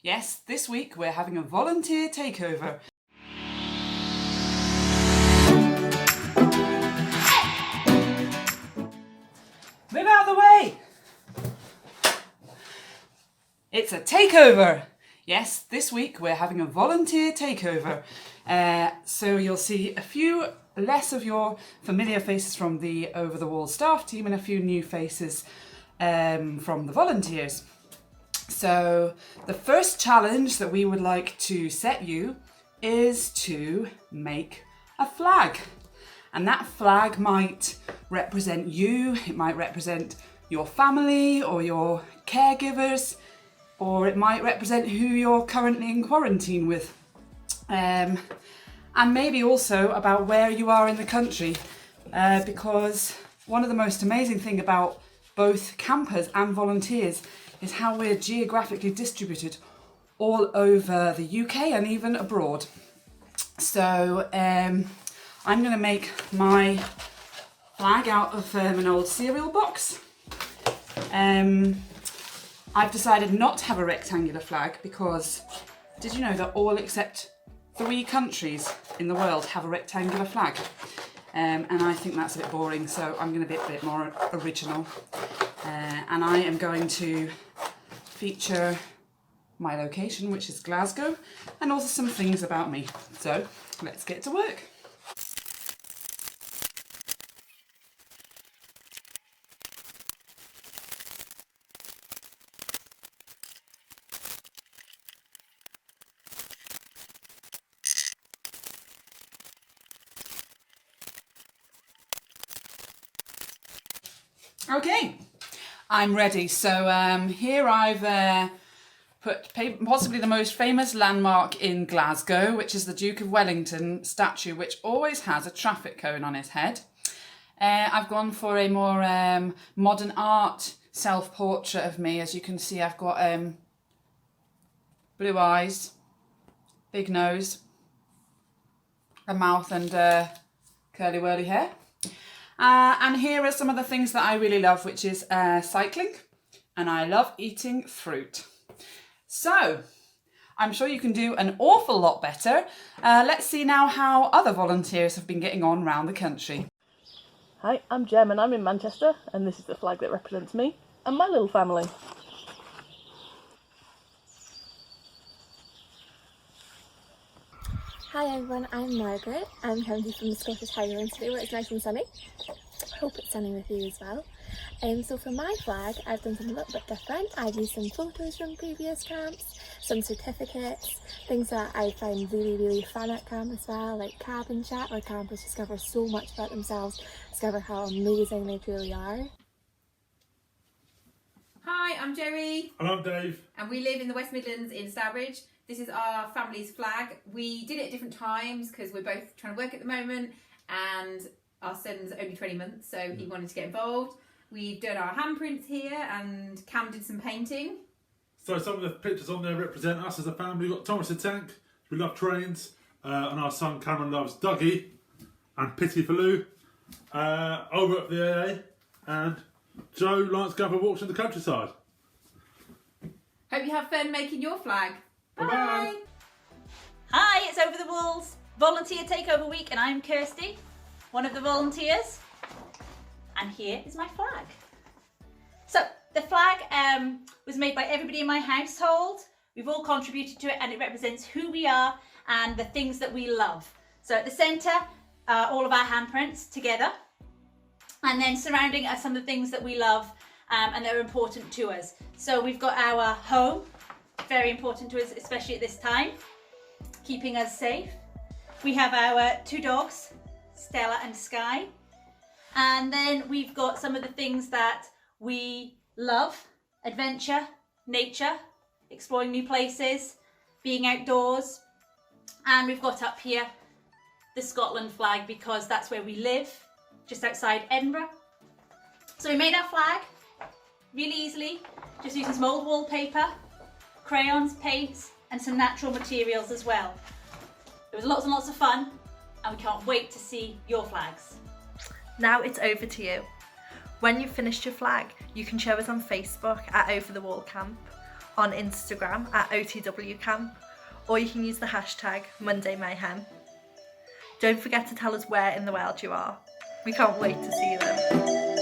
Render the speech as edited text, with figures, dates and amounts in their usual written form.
Yes, this week we're having a volunteer takeover. Move out of the way! It's a takeover! Yes, this week we're having a volunteer takeover. So you'll see a few less of your familiar faces from the Over the Wall staff team and a few new faces from the volunteers. So the first challenge that we would like to set you is to make a flag. And that flag might represent you, it might represent your family or your caregivers, or it might represent who you're currently in quarantine with. And maybe also about where you are in the country, because one of the most amazing things about both campers and volunteers is how we're geographically distributed all over the UK and even abroad. So I'm going to make my flag out of an old cereal box. I've decided not to have a rectangular flag because did you know that all except 3 countries in the world have a rectangular flag? And I think that's a bit boring, so I'm going to be a bit more original. And I am going to feature my location, which is Glasgow, and also some things about me. So let's get to work. Okay, I'm ready. So here I've put possibly the most famous landmark in Glasgow, which is the Duke of Wellington statue, which always has a traffic cone on his head. I've gone for a more modern art self-portrait of me. As you can see, I've got blue eyes, big nose, a mouth and curly whirly hair. And here are some of the things that I really love, which is cycling, and I love eating fruit. So, I'm sure you can do an awful lot better. Let's see now how other volunteers have been getting on around the country. Hi, I'm Jem and I'm in Manchester, and this is the flag that represents me and my little family. Hi everyone, I'm Margaret. I'm coming from the Scottish Highlands today where it's nice and sunny. I hope it's sunny with you as well. So for my flag, I've done something a little bit different. I've used some photos from previous camps, some certificates, things that I find really fun at camp as well, like cabin chat, where campers discover so much about themselves, discover how amazing they truly are. Hi, I'm Joey. And I'm Dave. And we live in the West Midlands in Stourbridge. This is our family's flag. We did it at different times because we're both trying to work at the moment, and our son's only 20 months, so he wanted to get involved. We've done our handprints here, and Cam did some painting. So some of the pictures on there represent us as a family. We've got Thomas the Tank, we love trains, and our son Cameron loves Dougie and Pity for Lou. Over at the AA, and Joe likes to go for walks in the countryside. Hope you have fun making your flag. Bye. Bye-bye. Hi, it's Over the Walls Volunteer Takeover Week, and I'm Kirsty, one of the volunteers. And here is my flag. So the flag was made by everybody in my household. We've all contributed to it, and it represents who we are and the things that we love. So at the centre, all of our handprints together, and then surrounding are some of the things that we love and that are important to us. So we've got our home, very important to us, especially at this time, keeping us safe. We have our 2 dogs, Stella and Sky. And then we've got some of the things that we love: adventure, nature, exploring new places, being outdoors. And we've got up here the Scotland flag because that's where we live, just outside Edinburgh. So we made our flag really easily, just using some old wallpaper, crayons, paints, and some natural materials as well. It was lots and lots of fun, and we can't wait to see your flags. Now it's over to you. When you've finished your flag, you can show us on Facebook at Over the Wall Camp, on Instagram at OTWCamp, or you can use the hashtag Monday Mayhem. Don't forget to tell us where in the world you are. We can't wait to see them.